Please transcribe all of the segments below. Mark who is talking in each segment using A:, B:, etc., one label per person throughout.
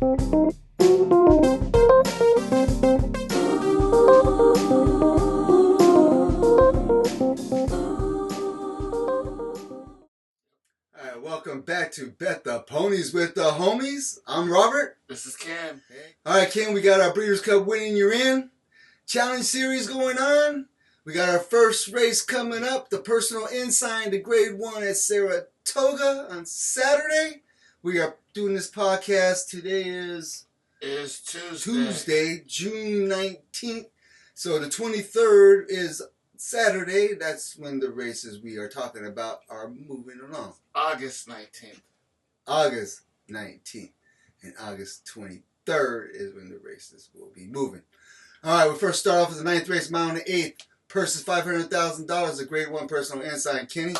A: Alright, welcome back to Bet the Ponies with the Homies. I'm Robert.
B: This is Ken.
A: Hey. Alright, Ken, we got our Breeders' Cup winning you're in. Challenge series going on. We got our first race coming up, the Personal Ensign to Grade 1 at Saratoga on Saturday. We are doing this podcast. Today is Tuesday, June 19th. So the 23rd is Saturday. That's when the races we are talking about are moving along.
B: August 19th.
A: August 19th. And August 23rd is when the races will be moving. All right, we'll first start off with the 9th race, mile on the 8th. Purse is $500,000, a Grade 1 Personal Ensign. Kenny,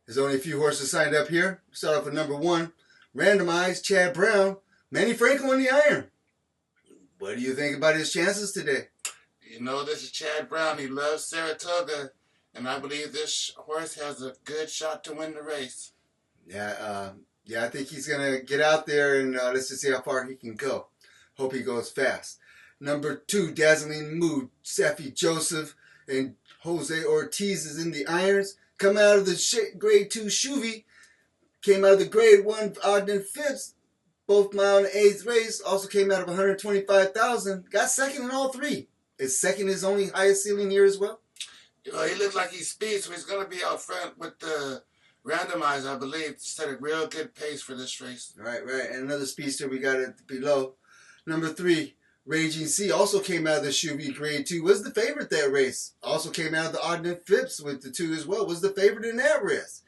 A: there's only a few horses signed up here. Start off with number 1, randomized, Chad Brown. Manny Franco in the iron. What do you think about his chances today?
B: You know, this is Chad Brown. He loves Saratoga, and I believe this horse has a good shot to win the race.
A: Yeah, I think he's going to get out there, and let's just see how far he can go. Hope he goes fast. Number 2, Dazzling Mood, Seffi Joseph and Jose Ortiz is in the irons. Come out of the Grade 2 Shuvi. Came out of the Grade 1 Ogden Phipps. Both mile and 8th race. Also came out of 125,000. Got second in all three. Is second his only highest ceiling here as well?
B: Well, he looks like he speeds, so he's going to be out front with the randomizer, I believe, set a real good pace for this race.
A: Right. And another speedster we got it below. Number 3, Raging Sea, also came out of the Shuvi Grade 2. Was the favorite that race. Also came out of the Ogden Phipps with the 2 as well. Was the favorite in that race.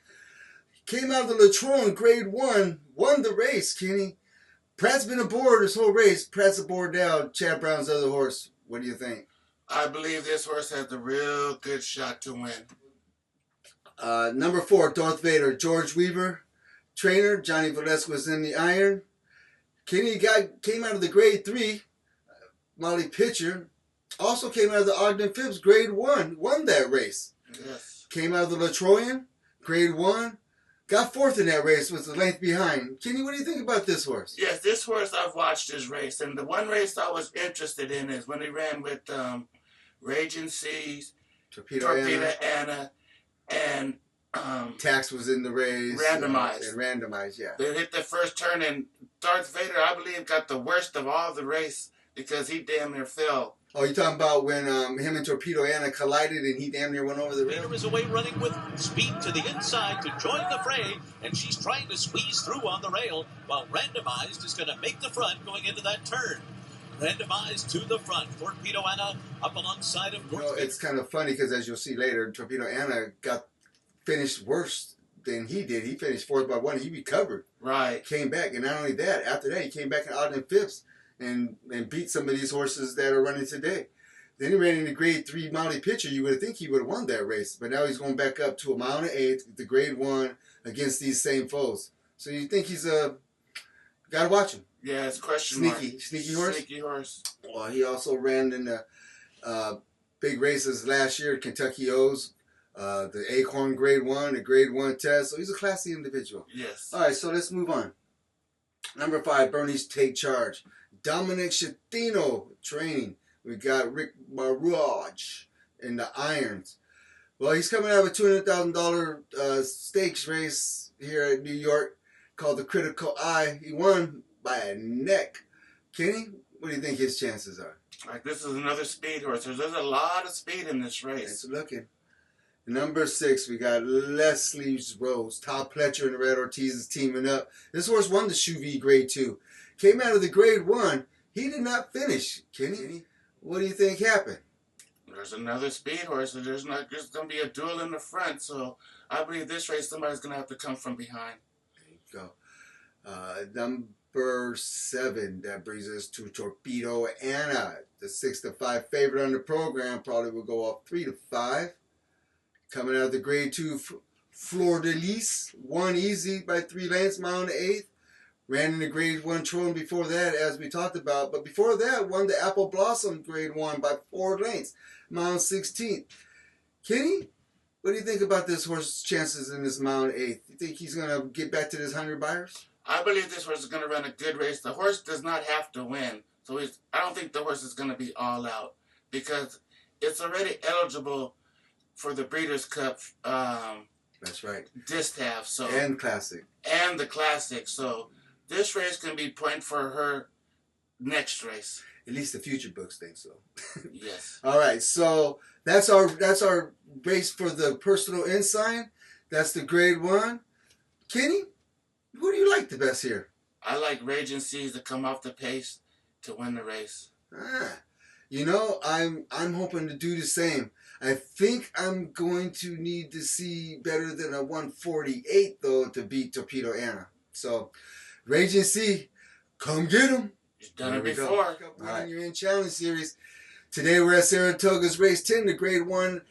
A: Came out of the Latron Grade 1. Won the race, Kenny. Pratt's been aboard this whole race. Pratt's aboard now. Chad Brown's other horse. What do you think?
B: I believe this horse has a real good shot to win.
A: Number 4, Darth Vader, George Weaver. Trainer, Johnny Velasquez in the iron. Kenny came out of the Grade 3. Molly Pitcher. Also came out of the Ogden Phipps Grade 1. Won that race.
B: Yes.
A: Came out of the Latroyan Grade 1. Got 4th in that race with the length behind. Kenny, what do you think about this horse?
B: Yes, this horse, I've watched his race. And the one race I was interested in is when he ran with Raging Seas,
A: Torpedo
B: Anna, and
A: Tax was in the race.
B: Randomized.
A: And randomized, yeah.
B: They hit the first turn, and Darth Vader, I believe, got the worst of all the race because he damn near fell.
A: Oh, you're talking about when him and Torpedo Anna collided and he damn near went over the rail?
C: Vader is away running with speed to the inside to join the fray, and she's trying to squeeze through on the rail, while Randomized is going to make the front going into that turn. Randomized to the front. Torpedo Anna up alongside of
A: North. It's kind of funny because as you'll see later, Torpedo Anna got finished worse than he did. He finished 4th by 1. He recovered.
B: Right.
A: Came back. And not only that, after that, he came back in Ogden Phipps and beat some of these horses that are running today. Then he ran in the Grade 3 Molly Pitcher. You would think he would have won that race. But now he's going back up to a mile and an 8th, the Grade 1 against these same foes. So you think he's got to watch him.
B: Yeah, it's question
A: Sneaky horse?
B: Sneaky horse.
A: Well, he also ran in the big races last year, Kentucky O's, the Acorn Grade 1, the Grade 1 test. So he's a classy individual.
B: Yes.
A: All right, so let's move on. Number 5, Bernie's Take Charge. Dominic Scittino training. We got Rick Marrouge in the irons. Well, he's coming out of a $200,000 stakes race here at New York called the Critical Eye. He won by a neck. Kenny, what do you think his chances are?
B: Like, this is another speed horse. There's a lot of speed in this race.
A: It's looking. Number 6, we got Leslie's Rose. Todd Pletcher and the Red Ortiz is teaming up. This horse won the Shuvi Grade 2. Came out of the Grade 1. He did not finish. Kenny, what do you think happened?
B: There's another speed horse. So there's going to be a duel in the front. So I believe this race somebody's going to have to come from behind.
A: There you go. Number 7, that brings us to Torpedo Anna. The 6-5 favorite on the program. Probably will go off 3-5. Coming out of the Grade 2 Fleur de Lis. Won easy by 3 lengths, mile and 8th. Ran in the Grade 1 Tron before that, as we talked about. But before that, won the Apple Blossom Grade 1 by 4 lengths, mile and 16th. Kenny, what do you think about this horse's chances in this mile and 8th? You think he's going to get back to this 100 buyers?
B: I believe this horse is going to run a good race. The horse does not have to win. So I don't think the horse is going to be all out because it's already eligible for the Breeders' Cup.
A: That's right.
B: Distaff. So
A: and Classic.
B: And the Classic. So this race can be point for her next race.
A: At least the future books think so.
B: Yes.
A: All right. So that's our race for the personal ensign. That's the grade 1. Kenny, who do you like the best here?
B: I like Raging Seas to come off the pace to win the race.
A: You know, I'm hoping to do the same. I think I'm going to need to see better than a 148 though to beat Torpedo Anna. So, Raging Sea, come get him.
B: You've done it before.
A: All right. You're in Challenge Series. Today we're at Saratoga's Race 10, the Grade 1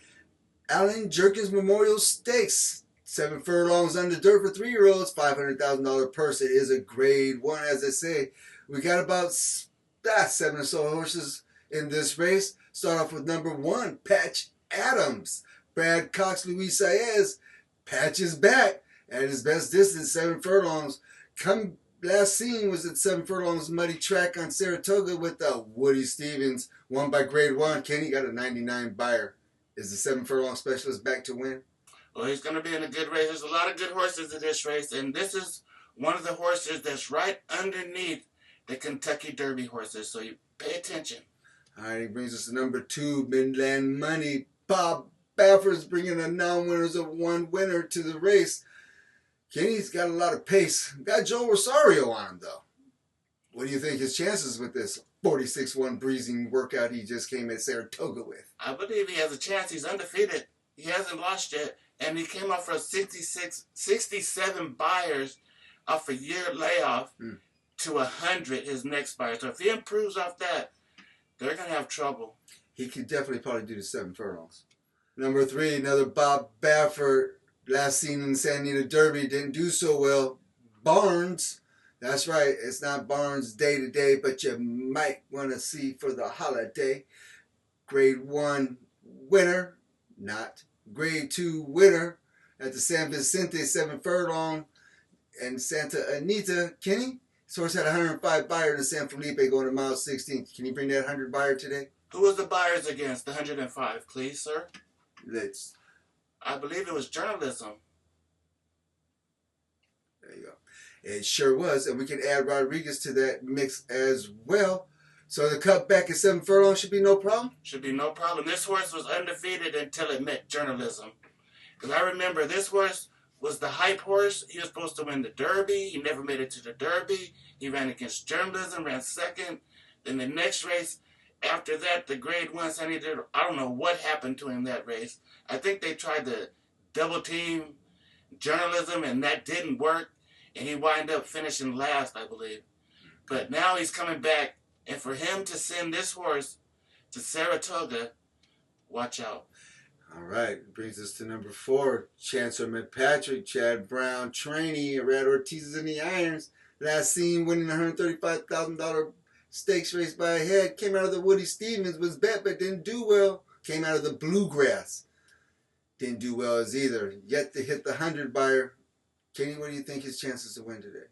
A: Allen Jerkins Memorial Stakes. 7 furlongs under dirt for 3-year-olds, $500,000 purse. It is a Grade 1, as I say. We got about 7 or so horses in this race. Start off with number 1, Patch Adams. Brad Cox, Luis Saez. Patch is back at his best distance, 7 furlongs. Last seen was at 7 furlongs muddy track on Saratoga with Woody Stevens, won by Grade 1. Kenny got a 99 buyer. Is the 7 furlong specialist back to win?
B: Well, he's going to be in a good race. There's a lot of good horses in this race, and this is one of the horses that's right underneath the Kentucky Derby horses, so you pay attention.
A: All right, he brings us to number 2, Midland Money. Bob Baffer's bringing a non-winners of 1 winner to the race. Kenny's got a lot of pace. Got Joe Rosario on him, though. What do you think his chances with this 46-1 breezing workout he just came at Saratoga with?
B: I believe he has a chance. He's undefeated. He hasn't lost yet. And he came off for 67 buyers off a year layoff to 100 his next buyer. So if he improves off that, they're going to have trouble.
A: He could definitely probably do the 7 furlongs. Number 3, another Bob Baffert. Last seen in the San Anita Derby, didn't do so well. Barnes. That's right. It's not Barnes day to day, but you might want to see for the holiday. Grade 1 winner, not Grade 2 winner at the San Vicente 7 furlong and Santa Anita. Kenny, this horse had 105 buyer in the San Felipe going to mile 16. Can you bring that 100 buyer today?
B: Who was the buyers against the 105, please, sir?
A: I
B: believe it was Journalism.
A: There you go. It sure was, and we can add Rodriguez to that mix as well. So the cut back at 7 furlongs should be no problem?
B: Should be no problem. This horse was undefeated until it met Journalism. Because I remember this horse was the hype horse. He was supposed to win the Derby. He never made it to the Derby. He ran against Journalism, ran second. Then the next race after that, the Grade 1 San Anita, I don't know what happened to him that race. I think they tried to double team Journalism, and that didn't work. And he wound up finishing last, I believe. But now he's coming back. And for him to send this horse to Saratoga, watch out.
A: All right. Brings us to number 4. Chancellor McPatrick, Chad Brown, trainee, Red Ortiz is in the irons. Last seen winning $135,000 stakes race by a head. Came out of the Woody Stevens, was bet, but didn't do well. Came out of the Bluegrass. Didn't do well as either. Yet to hit the 100 buyer. Kenny, what do you think his chances to win today?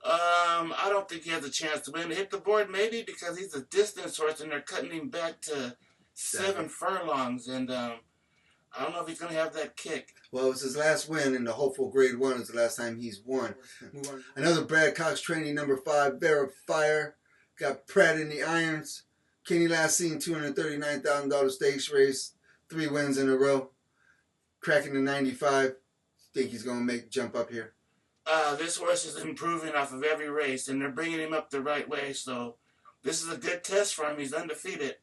B: I don't think he has a chance to win. Hit the board maybe because he's a distance horse and they're cutting him back to 7 furlongs. And I don't know if he's going to have that kick.
A: Well, it was his last win in the hopeful Grade 1. It's the last time he's won. Another Brad Cox training, number 5, Verifier. Got Pratt in the irons. Kenny last seen $239,000 stakes race. 3 wins in a row. Cracking the 95. Think he's going to jump up here?
B: This horse is improving off of every race, and they're bringing him up the right way. So this is a good test for him. He's undefeated.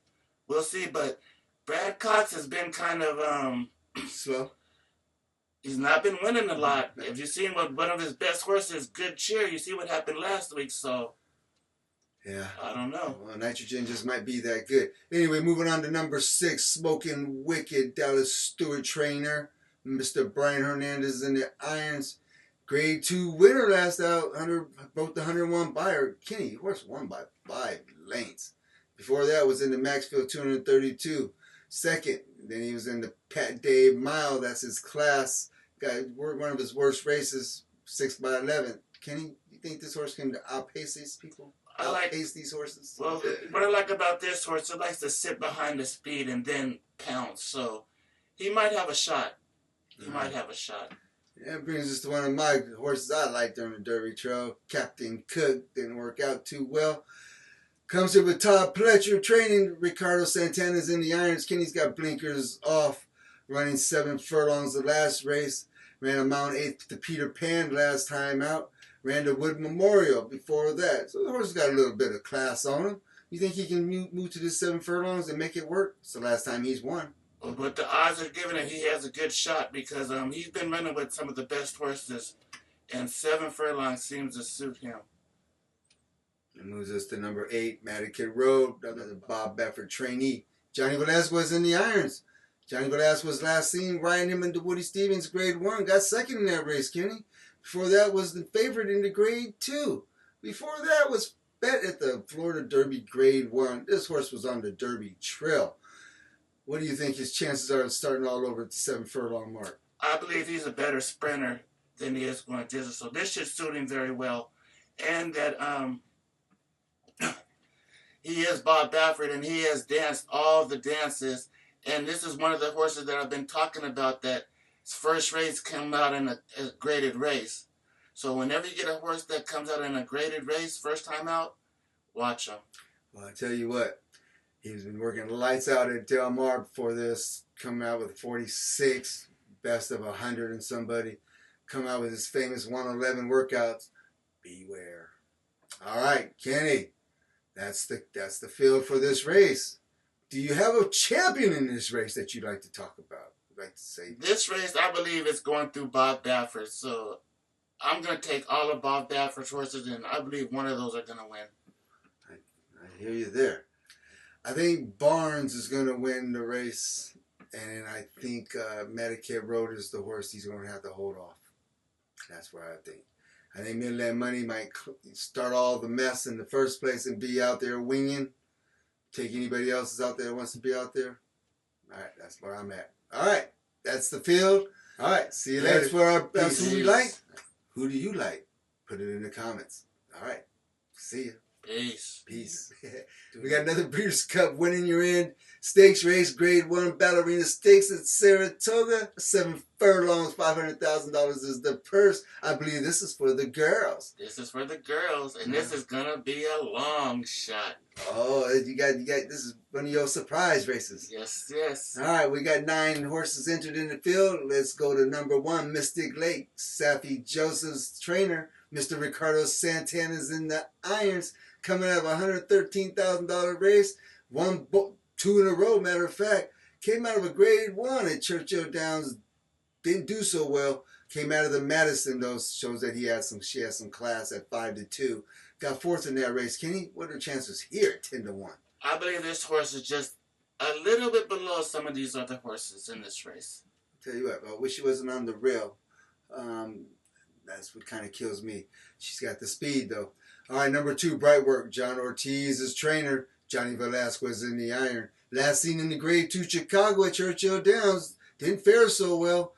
B: We'll see. But Brad Cox has been kind of
A: slow.
B: He's not been winning a lot. If you've seen what one of his best horses, Good Cheer, you see what happened last week. So
A: yeah,
B: I don't know.
A: Well, Nitrogen just might be that good. Anyway, moving on to number 6, Smoking Wicked, Dallas Stewart trainer, Mr. Brian Hernandez in the irons. Grade 2 winner last out, broke the 101 buyer. Kenny, horse won by 5 lengths. Before that was in the Maxfield 232. Second, then he was in the Pat Dave Mile. That's his class. Got one of his worst races, 6 by 11. Kenny, you think this horse can outpace these people?
B: Outpace
A: these horses?
B: Well, what I like about this horse, it likes to sit behind the speed and then pounce. So he might have a shot. He might have a shot.
A: That brings us to one of my horses I liked during the Derby Trail. Captain Cook didn't work out too well. Comes here with Todd Pletcher training. Ricardo Santana's in the irons. Kenny's got blinkers off. Running 7 furlongs the last race. Ran a Mount 8th to Peter Pan last time out. Ran the Wood Memorial before that. So the horse has got a little bit of class on him. You think he can move to this 7 furlongs and make it work? It's the last time he's won.
B: But the odds are giving him he has a good shot because he's been running with some of the best horses, and 7 furlongs seems to suit him.
A: It moves us to number 8, Matticat Road, another Bob Baffert trainee. Johnny Velasquez in the irons. Johnny Velasquez was last seen riding him into Woody Stevens Grade 1. Got second in that race, Kenny. Before that was the favorite in the Grade 2. Before that was bet at the Florida Derby Grade 1. This horse was on the Derby Trail. What do you think his chances are of starting all over at the 7 furlong mark?
B: I believe he's a better sprinter than he is going to distance. So this should suit him very well. And that he is Bob Baffert and he has danced all the dances. And this is one of the horses that I've been talking about that his first race came out in a graded race. So whenever you get a horse that comes out in a graded race, first time out, watch him.
A: Well, I tell you what. He's been working lights out at Del Mar before this, coming out with 46, best of 100 and somebody, come out with his famous 111 workouts. Beware. All right, Kenny, that's the field for this race. Do you have a champion in this race that you'd like to talk about? You'd like to say
B: this race, I believe, is going through Bob Baffert. So I'm going to take all of Bob Baffert's horses, and I believe one of those are going to win.
A: I hear you there. I think Barnes is going to win the race, and I think Matticat Road is the horse he's going to have to hold off. That's what I think. I think Midland Money might start all the mess in the first place and be out there winging. Take anybody else out there that wants to be out there. All right, that's where I'm at. All right, that's the field. All right, see you later. That's where that's who we like. Who do you like? Put it in the comments. All right, see you.
B: Peace.
A: Peace. We got another Breeders' Cup winning your end. Stakes race, Grade 1 Ballerina Stakes at Saratoga. 7 furlongs, $500,000 is the purse. I believe this is for the girls.
B: This is for the girls, and this is going to be a long shot.
A: Oh, you got. This is one of your surprise races.
B: Yes, yes.
A: All right, we got 9 horses entered in the field. Let's go to number 1, Mystic Lake. Safi Joseph's trainer, Mr. Ricardo Santana's in the irons. Coming out of a $113,000 race, won 2 in a row, matter of fact. Came out of a Grade 1 at Churchill Downs, didn't do so well. Came out of the Madison, though, shows that she has some class at 5-2. Got 4th in that race. Kenny, what are the chances here at 10-1?
B: I believe this horse is just a little bit below some of these other horses in this race.
A: Tell you what, I wish she wasn't on the rail. That's what kind of kills me. She's got the speed, though. All right, number 2, Bright Work. John Ortiz is trainer. Johnny Velasquez in the iron. Last seen in the Grade 2 Chicago at Churchill Downs. Didn't fare so well.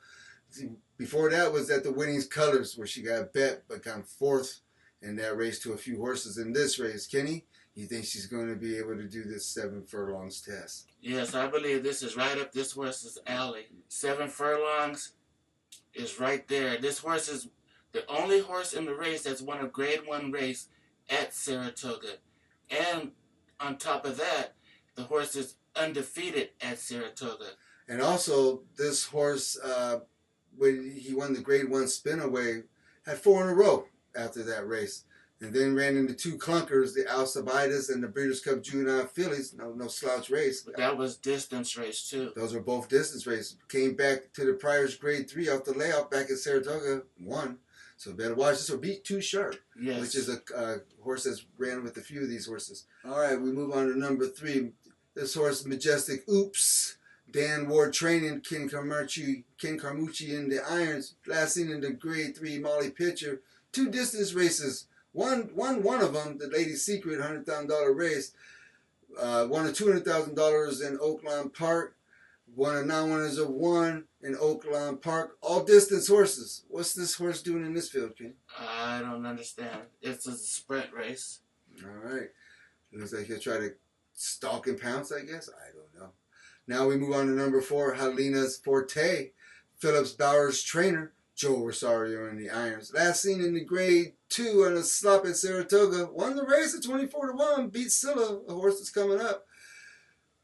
A: Before that was at the Winnings Colors where she got bet but got 4th in that race to a few horses in this race. Kenny, you think she's going to be able to do this 7 furlongs test?
B: Yes, I believe this is right up this horse's alley. 7 furlongs is right there. This horse is the only horse in the race that's won a Grade 1 race at Saratoga. And on top of that, the horse is undefeated at Saratoga.
A: And also, this horse, when he won the Grade 1 Spinaway, had 4 in a row after that race. And then ran into 2 clunkers, the Alcibiades and the Breeders' Cup Juvenile Fillies. No slouch race.
B: But that was distance race, too.
A: Those were both distance races. Came back to the Prior's Grade 3 off the layoff back at Saratoga, won. So better watch this or Beat Too Sharp,
B: yes,
A: which is a horse that's ran with a few of these horses. All right, we move on to number 3. This horse, Majestic Oops. Dan Ward training, Ken Carmucci in the irons. Last seen in the Grade 3 Molly Pitcher. 2 distance races. One of them, the Lady Secret $100,000 race. Won a $200,000 in Oakland Park. Won a non-winners of 1. in Oaklawn Park. All distance horses. What's this horse doing in this field, Ken?
B: I don't understand. It's a sprint race.
A: All right. Looks like he'll try to stalk and pounce, I guess. I don't know. Now we move on to number 4, Helena's Forte. Phillips Bauer's trainer, Joe Rosario in the irons. Last seen in the grade 2 on a slop at Saratoga. Won the race at 24-1. Beat Scylla, a horse that's coming up.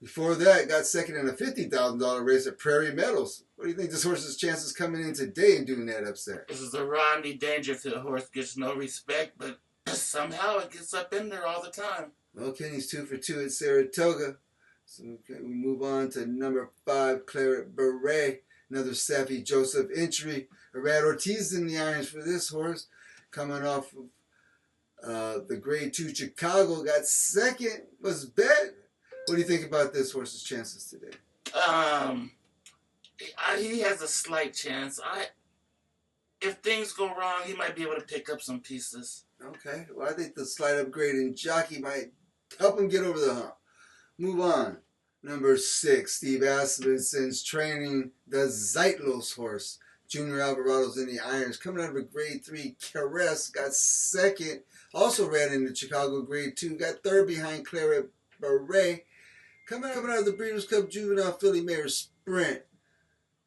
A: Before that, got second in a $50,000 race at Prairie Meadows. What do you think this horse's chances coming in today and doing that upset?
B: This is a Rodney Dangerfield horse. Gets no respect, but somehow it gets up in there all the time.
A: Well, Kenny's 2 for 2 at Saratoga. So we move on to number 5, Claret Beret. Another Safi Joseph entry. Arad Ortiz in the irons for this horse. Coming off of the grade 2 Chicago. Got second. Was bet. What do you think about this horse's chances today?
B: He has a slight chance. If things go wrong, he might be able to pick up some pieces.
A: Okay. Well, I think the slight upgrade in jockey might help him get over the hump. Move on. Number 6, Steve Asmussen's training the Zeitlos horse. Junior Alvarado's in the irons. Coming out of a grade 3, Caress got second. Also ran in the Chicago grade 2. Got third behind Claret Beret. Coming out of the Breeders' Cup Juvenile Philly Mare Sprint.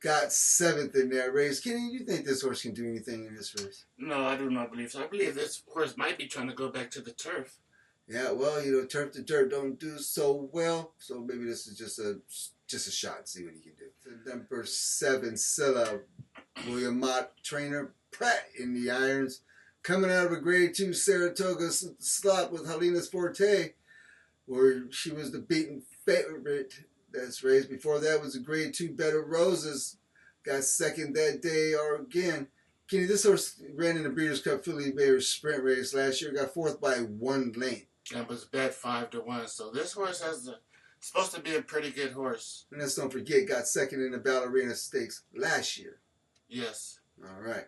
A: Got 7th in that race. Kenny, you think this horse can do anything in this race?
B: No, I do not believe so. I believe this horse might be trying to go back to the turf.
A: Yeah, well, turf to dirt don't do so well. So maybe this is just a shot. See what he can do. So number 7, Scylla, William Mott trainer, Pratt in the irons. Coming out of a grade 2 Saratoga slot with Helena's Forte, where she was the beaten favorite that's race. Before that was a grade 2 Better Roses. Got second that day or again. Kenny, this horse ran in the Breeders' Cup Philly Mare Sprint race last year. Got 4th by 1 length.
B: And was bet 5-1. So this horse supposed to be a pretty good horse.
A: And let's don't forget, got second in the Ballerina Stakes last year.
B: Yes.
A: All right.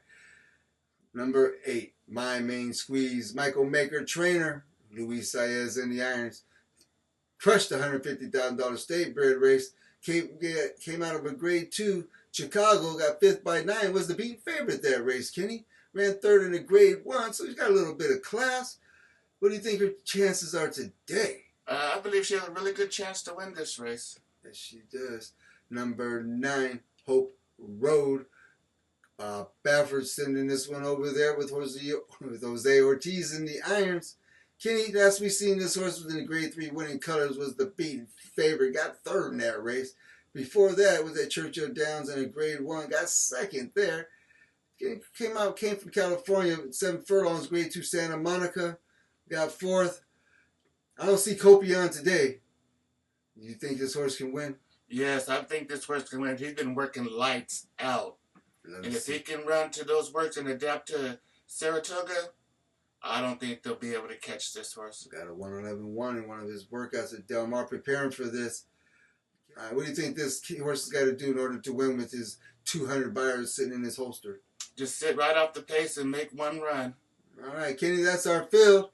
A: Number 8, My Main Squeeze. Michael Maker trainer. Luis Saez in the irons. Crushed the $150,000 state bred race. Came out of a grade 2 Chicago. Got 5th by 9. Was the beaten favorite that race, Kenny. Ran 3rd in a grade 1. So he's got a little bit of class. What do you think her chances are today?
B: I believe she has a really good chance to win this race.
A: Yes, she does. Number 9, Hope Road. Baffert sending this one over there with Jose Ortiz in the irons. Kenny, last we seen this horse was in the grade 3 winning colors, was the beaten favorite. Got 3rd in that race. Before that was at Churchill Downs in a grade 1. Got 2nd there. Came from California, 7 furlongs, grade 2 Santa Monica. Got 4th. I don't see Copion today. You think this horse can win?
B: Yes, I think this horse can win. He's been working lights out. And if he can run to those works and adapt to Saratoga, I don't think they'll be able to catch this horse.
A: Got a 111-1 in one of his workouts at Del Mar, preparing for this. All right, what do you think this horse has got to do in order to win with his 200 buyers sitting in his holster?
B: Just sit right off the pace and make one run.
A: All right, Kenny, that's our field.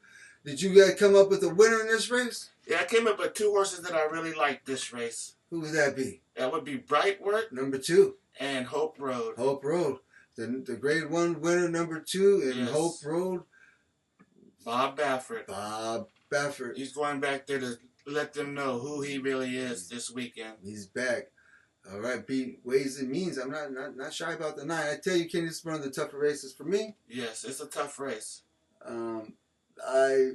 A: Did you guys come up with a winner in this race?
B: Yeah, I came up with 2 horses that I really like this race.
A: Who would that be?
B: That would be Brightwork.
A: Number 2.
B: And Hope Road.
A: Hope Road. The grade 1 winner, number 2, and
B: yes.
A: Hope Road.
B: Bob Baffert.
A: Bob Baffert.
B: He's going back there to let them know who he really is this weekend.
A: He's back. All right, beat ways and means. I'm not shy about the 9. I tell you, Kenny, this is one of the tougher races for me.
B: Yes, it's a tough race.
A: I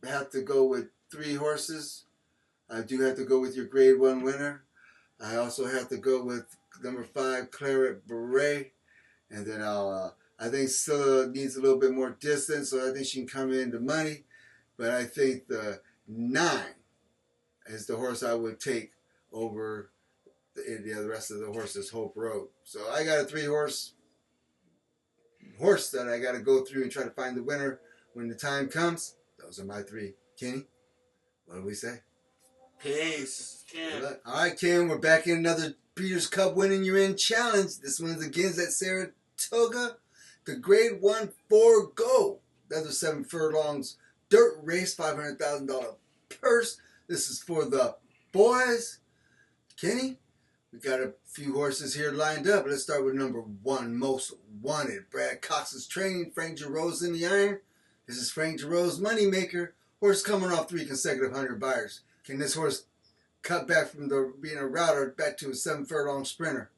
A: have to go with 3 horses. I do have to go with your grade 1 winner. I also have to go with number 5, Claret Beret. And then I think Scylla needs a little bit more distance, so I think she can come in the money. But I think the 9 is the horse I would take over the rest of the horses, Hope Road. So I got a 3-horse that I got to go through and try to find the winner when the time comes. Those are my 3. Kenny, what do we say?
B: Peace. Ken.
A: All right, Ken, we're back in another Breeders' Cup Winning You're In challenge. This one again at Saratoga. The grade 1 4-go. Another 7 furlongs dirt race, $500,000 purse. This is for the boys. Kenny, We got a few horses here lined up. Let's start with number 1, Most Wanted. Brad Cox's training. Frank Giroux in the iron. This is Frank Giroux' moneymaker. Horse coming off 3 consecutive 100 buyers. Can this horse cut back from being a router back to a 7 furlong sprinter?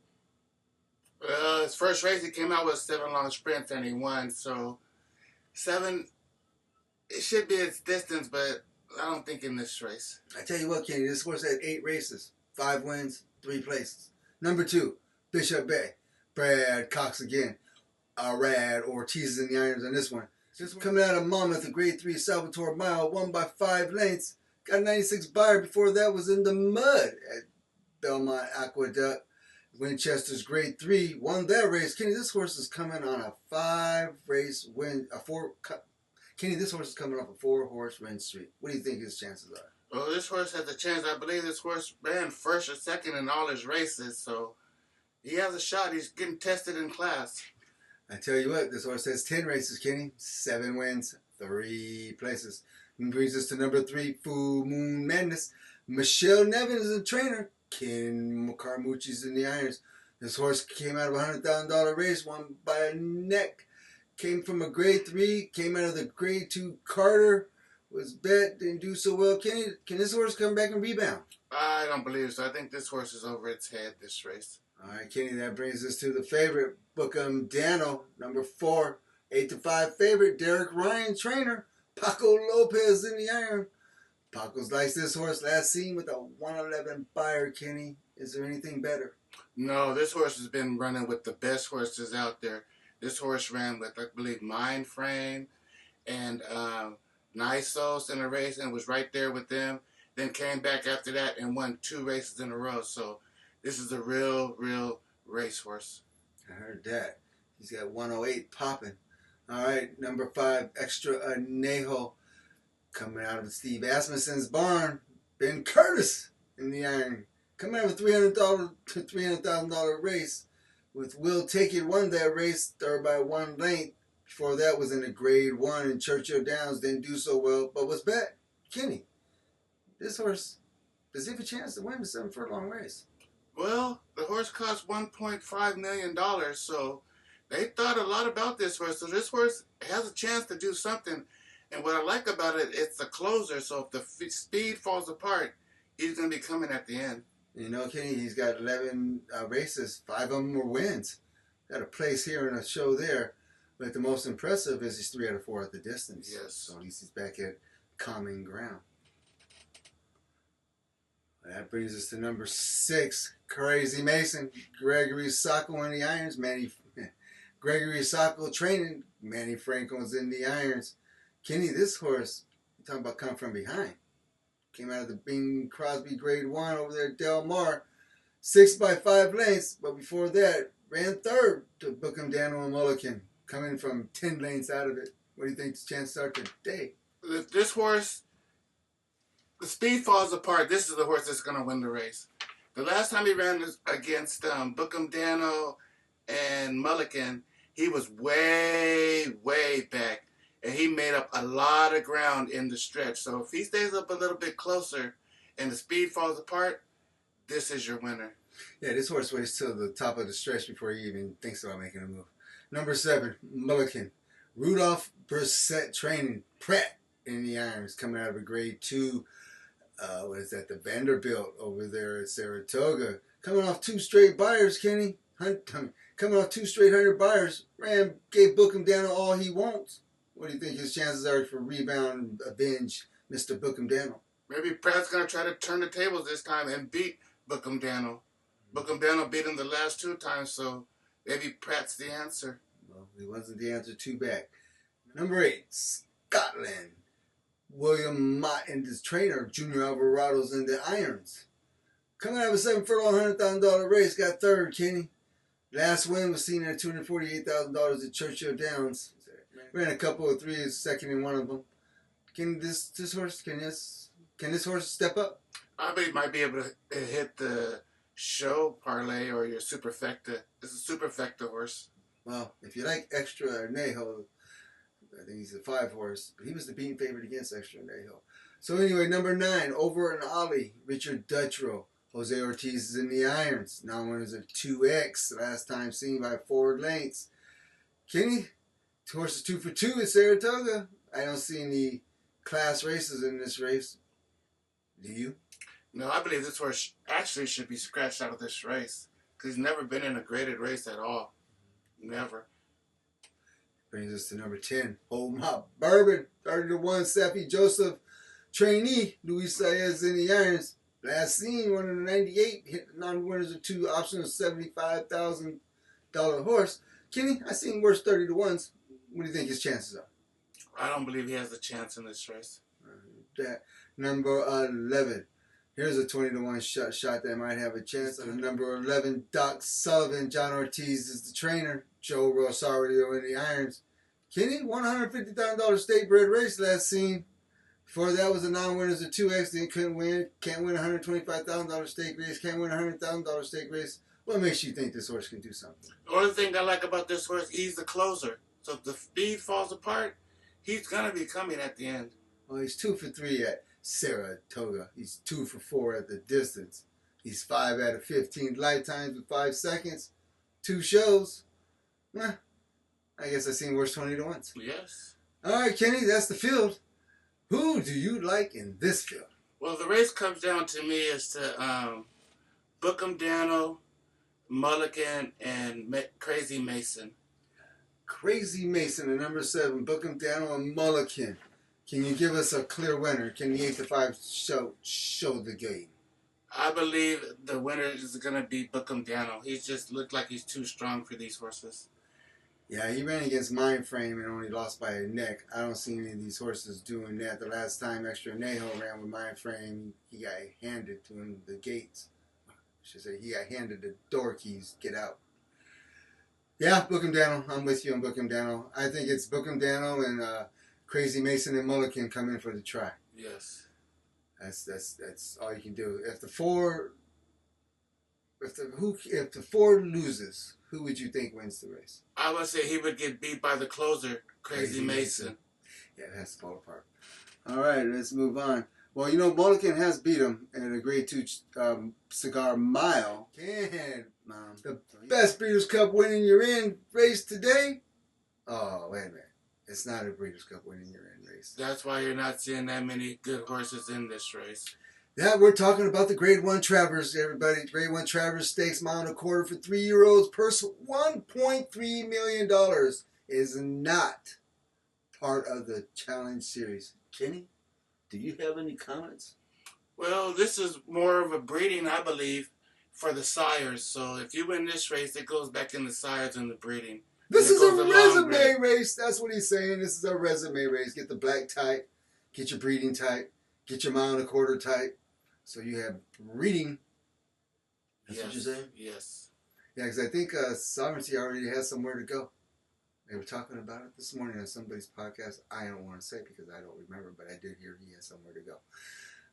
B: His first race, he came out with 7 long sprints and he won. So 7, it should be its distance, but I don't think in this race.
A: I tell you what, Kenny, this horse had 8 races, 5 wins, 3 places. Number 2, Bishop Bay. Brad Cox again. Rad Ortiz in the irons on this one. This one coming out of Monmouth, a grade 3 Salvatore Mile, won by 5 lengths. Got 96 buyer. Before that was in the mud at Belmont Aqueduct. Winchester's grade 3 won that race. Kenny, this horse is coming on a 5-race win. Kenny, this horse is coming off a 4-horse win streak. What do you think his chances are?
B: Well, this horse has a chance. I believe this horse ran first or second in all his races, so he has a shot. He's getting tested in class.
A: I tell you what, this horse has 10 races, Kenny. 7 wins, 3 places. And brings us to number 3, Full Moon Madness. Michelle Nevin is a trainer. Ken Carmucci's in the irons. This horse came out of a $100,000 race, won by a neck. Came from a grade 3, came out of the grade 2 Carter. Was bet, didn't do so well. Kenny, can this horse come back and rebound?
B: I don't believe so. I think this horse is over its head this race.
A: All right, Kenny, that brings us to the favorite, Bookham Dano, number 4, 8-5 favorite, Derek Ryan, trainer, Paco Lopez in the iron. Paco's likes this horse last seen with a 111 buyer, Kenny. Is there anything better?
B: No, this horse has been running with the best horses out there. This horse ran with, I believe, Mind Frame and Nisos in a race and was right there with them. Then came back after that and won 2 races in a row. So this is a real racehorse.
A: I heard that. He's got 108 popping. All right, number 5, Extra Anejo. Coming out of Steve Asmussen's barn, Ben Curtis in the iron. Coming out of a $300,000 race. With Will Take It won that race, third by 1 length. Before that was in a grade 1 in Churchill Downs. Didn't do so well, but was bet. Kenny, this horse, does he have a chance to win the 7 furlong race?
B: Well, the horse cost $1.5 million, so they thought a lot about this horse. So this horse has a chance to do something. And what I like about it, it's a closer. So if the speed falls apart, he's going to be coming at the end.
A: You know, Kenny, he's got 11 races. 5 of them were wins. Got a place here and a show there. But the most impressive is he's 3 out of 4 at the distance.
B: Yes.
A: So at least he's back at common ground. That brings us to number 6, Crazy Mason. Gregory Sacco in the irons. Gregory Sacco training. Manny Franco's in the irons. Kenny, this horse, you're talking about come from behind. Came out of the Bing Crosby grade 1 over there at Del Mar. 6 by 5 lengths. But before that, ran third to Bookham Dano and Mulligan. Coming from 10 lengths out of it. What do you think the chances are today?
B: If this horse, the speed falls apart, this is the horse that's going to win the race. The last time he ran against Bookham Dano and Mulligan, he was way back. And he made up a lot of ground in the stretch. So if he stays up a little bit closer and the speed falls apart, this is your winner.
A: Yeah, this horse waits till the top of the stretch before he even thinks about making a move. Number 7, Mulligan. Rudolph Brissett training. Pratt in the irons. Coming out of a grade 2, the Vanderbilt over there at Saratoga. Coming off 2 straight buyers, Kenny. Coming off 2 straight 100 buyers. Gave Bookham Dano all he wants. What do you think his chances are for rebound, avenge Mr. Bookham Dano?
B: Maybe Pratt's going to try to turn the tables this time and beat Bookham Dano. Bookham Dano beat him the last 2 times, so maybe Pratt's the answer.
A: Well, he wasn't the answer. 2 back. Number 8, Scotland. William Mott and his trainer, Junior Alvarado's in the irons. Coming out of a 7 furlong $100,000 race, got third, Kenny. Last win was seen at $248,000 at Churchill Downs. Ran a couple of 3s, second in one of them. Can this horse step up?
B: I bet he might be able to hit the show parlay or your superfecta. It's a superfecta horse.
A: Well, if you like Extra Anejo, I think he's a 5 horse, but he was the beating favorite against Extra Anejo. So anyway, number 9, Over and Ollie, Richard Dutrow. Jose Ortiz is in the irons. Now winners of 2X. Last time seen by 4 lengths. Kenny, horse is 2 for 2 at Saratoga. I don't see any class races in this race. Do you?
B: No, I believe this horse actually should be scratched out of this race because he's never been in a graded race at all. Never.
A: Brings us to number 10. Hold My Bourbon. 30-1. Safi Joseph. Trainee. Luis Saez in the irons. Last seen, 198. Hit the non-winners of 2. Optional $75,000 horse. Kenny, I seen worse 30-1s. What do you think his chances are?
B: I don't believe he has a chance in this race.
A: That number 11. Here's a 20-1 shot that might have a chance. Number 11, Doc Sullivan. John Ortiz is the trainer. Joe Rosario in the irons. Kenny, $150,000 state bred race last seen. Before that was a non-winners of 2X. Then couldn't win. Can't win a $125,000 stake race. Can't win a $100,000 stake race. What makes you think this horse can do something?
B: The only thing I like about this horse, he's the closer. So if the speed falls apart, he's going to be coming at the end.
A: Well, he's 2 for 3 at Saratoga. He's 2 for 4 at the distance. He's 5 out of 15 lifetimes with 5 seconds. 2 shows. I guess I've seen worse 20-1s.
B: Yes.
A: All right, Kenny, that's the field. Who do you like in this field?
B: Well, the race comes down to me as to Bookham Daniel, Mulligan, and Crazy Mason.
A: Crazy Mason, the number 7, Bookham Daniel, and Mulligan. Can you give us a clear winner? Can the 8-5 show the game?
B: I believe the winner is going to be Bookham Daniel. He just looked like he's too strong for these horses.
A: Yeah, he ran against Mindframe and only lost by a neck. I don't see any of these horses doing that. The last time Extra Nejo ran with Mindframe, he got handed to him the gates. I should say he got handed the door keys. Get out. Yeah, Bookham Daniel. I'm with you on Bookham Daniel. I think it's Bookham Daniel and Crazy Mason and Mulligan come in for the try.
B: Yes.
A: That's all you can do. If the four loses, who would you think wins the race?
B: I would say he would get beat by the closer, Crazy Mason.
A: Yeah, it has to fall apart. All right, let's move on. Well, you know, Mulligan has beat him in a grade 2 cigar mile. The best Breeders' Cup winning you're in race today? Oh, wait a minute. It's not a Breeders' Cup winning you're in race.
B: That's why you're not seeing that many good horses in this race.
A: Yeah, we're talking about the Grade 1 Travers, everybody. Grade 1 Travers Stakes, mile and a quarter for 3-year-olds. Purse $1.3 million is not part of the Challenge Series. Kenny, do you have any comments?
B: Well, this is more of a breeding, I believe, for the sires. So if you win this race, it goes back in the sires and the breeding.
A: This is a resume race. That's what he's saying. This is a resume race. Get the black type, get your breeding type, get your mile and a quarter type. So you have breeding. That's what you're saying?
B: Yes.
A: Yeah, because I think Sovereignty already has somewhere to go. They were talking about it this morning on somebody's podcast. I don't want to say because I don't remember, but I did hear he has somewhere to go.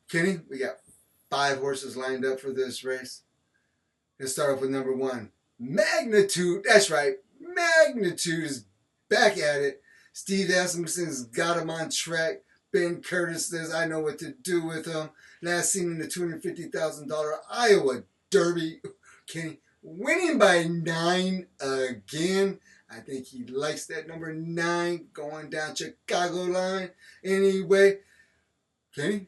A: Kenny, we got 5 horses lined up for this race. Let's start off with number 1. Magnitude. That's right. Magnitude is back at it. Steve Asmussen's got him on track. Ben Curtis says, I know what to do with him. Last seen in the $250,000 Iowa Derby. Kenny, winning by 9 again. I think he likes that number 9 going down Chicago line. Anyway, Kenny,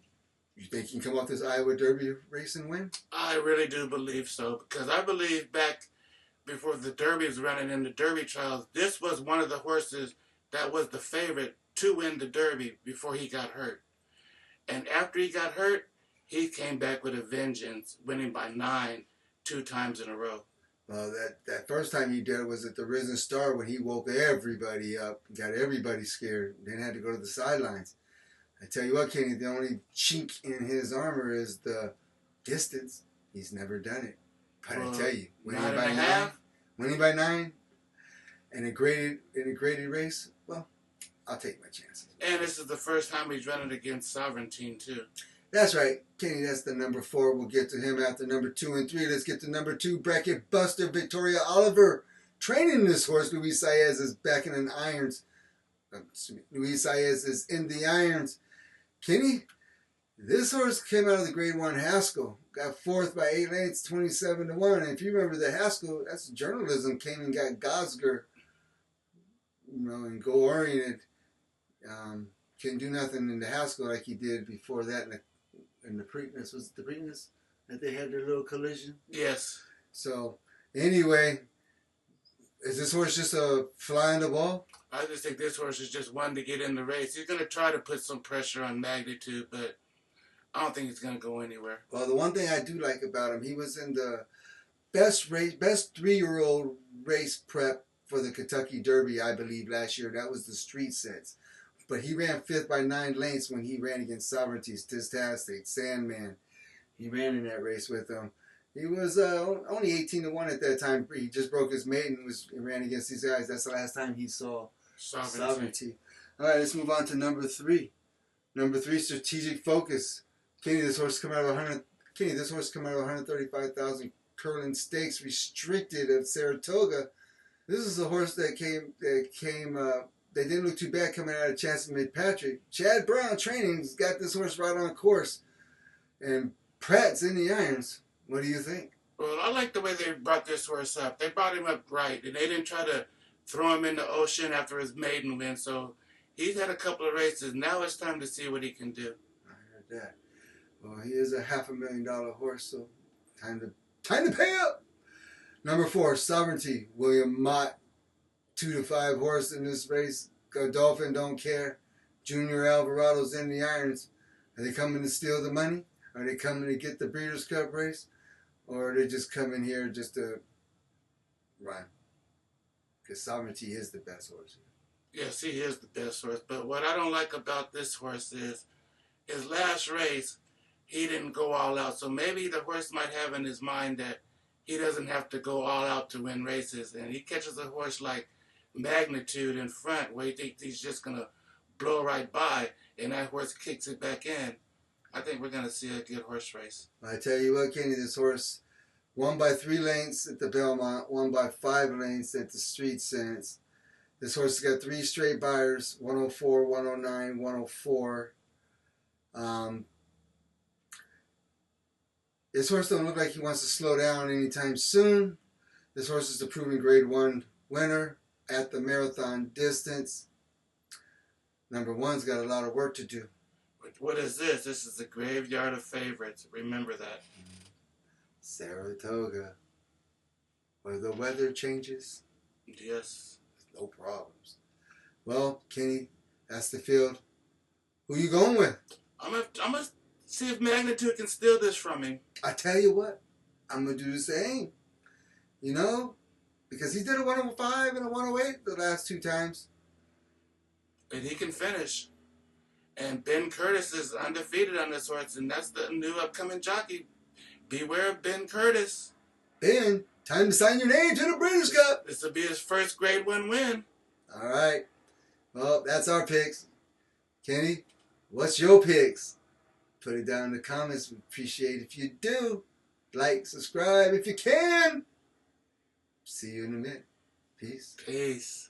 A: you think he can come off this Iowa Derby race and win?
B: I really do believe so, because I believe back before the Derby was running in the Derby trials, this was one of the horses that was the favorite to win the Derby before he got hurt. And after he got hurt, he came back with a vengeance, winning by 9 2 times in a row.
A: Well, that first time he did it was at the Risen Star when he woke everybody up, got everybody scared, then had to go to the sidelines. I tell you what, Kenny, the only chink in his armor is the distance. He's never done it. But I tell you, winning by 9 in a graded race, well, I'll take my chances.
B: And this is the first time he's running against Sovereignty, too.
A: That's right. Kenny, that's the number 4. We'll get to him after number 2 and 3. Let's get to number 2, Bracket Buster, Victoria Oliver. Training this horse, Luis Saez is back in the irons. Luis Saez is in the irons. Kenny, this horse came out of the Grade 1 Haskell. got fourth by 8 lengths, 27-1. And if you remember the Haskell, that's journalism came and got Gosger, and goal oriented. Couldn't do nothing in the Haskell like he did before that in the Preakness. Was it the Preakness that they had their little collision?
B: Yes.
A: So, anyway, is this horse just a fly on the ball?
B: I just think this horse is just one to get in the race. He's going to try to put some pressure on Magnitude, but I don't think he's going to go anywhere.
A: Well, the one thing I do like about him, he was in the best 3-year-old race prep for the Kentucky Derby, I believe, last year. That was the street sense. But he ran 5th by 9 lengths when he ran against Sovereignty, Tistastic, Sandman. He ran in that race with him. He was only 18-1 at that time. He just broke his maiden. He ran against these guys. That's the last time he saw Sovereignty. All right, let's move on to number 3. Number 3, Strategic Focus. Kenny, this horse come out of 135,000 Curlin Stakes restricted at Saratoga. This is a horse that came. They didn't look too bad coming out of Chance Mid-Patrick. Chad Brown Training's got this horse right on course, and Pratt's in the irons. What do you think?
B: Well, I like the way they brought this horse up. They brought him up right, and they didn't try to throw him in the ocean after his maiden win. So he's had a couple of races. Now it's time to see what he can do.
A: I heard that. Well, he is a $500,000 horse, so time to pay up. Number 4, Sovereignty. William Mott, 2-5 horse in this race. Godolphin don't care. Junior Alvarado's in the irons. Are they coming to steal the money? Are they coming to get the Breeders' Cup race? Or are they just coming here just to run? Because Sovereignty is the best horse.
B: Yes, he is the best horse. But what I don't like about this horse is his last race, he didn't go all out. So maybe the horse might have in his mind that he doesn't have to go all out to win races. And he catches a horse like Magnitude in front where he thinks he's just going to blow right by, and that horse kicks it back in. I think we're going to see a good horse race.
A: I tell you what, Kenny, this horse won by 3 lengths at the Belmont, won by 5 lengths at the Street Sense. This horse has got 3 straight buyers, 104, 109, 104. This horse don't look like he wants to slow down anytime soon. This horse is the proven Grade 1 winner at the marathon distance. Number 1's got a lot of work to do.
B: What is this? This is the graveyard of favorites. Remember that.
A: Saratoga, where the weather changes.
B: Yes.
A: No problems. Well, Kenny, that's the field. Who you going with?
B: I'm gonna see if Magnitude can steal this from him.
A: I tell you what, I'm going to do the same. Because he did a 105 and a 108 the last 2 times.
B: And he can finish. And Ben Curtis is undefeated on this horse, and that's the new upcoming jockey. Beware of Ben Curtis.
A: Ben, time to sign your name to the Breeders' Cup.
B: This will be his first Grade 1 win.
A: All right. Well, that's our picks. Kenny, what's your picks? Put it down in the comments. We appreciate it if you do. Like, subscribe if you can. See you in a minute. Peace.
B: Peace.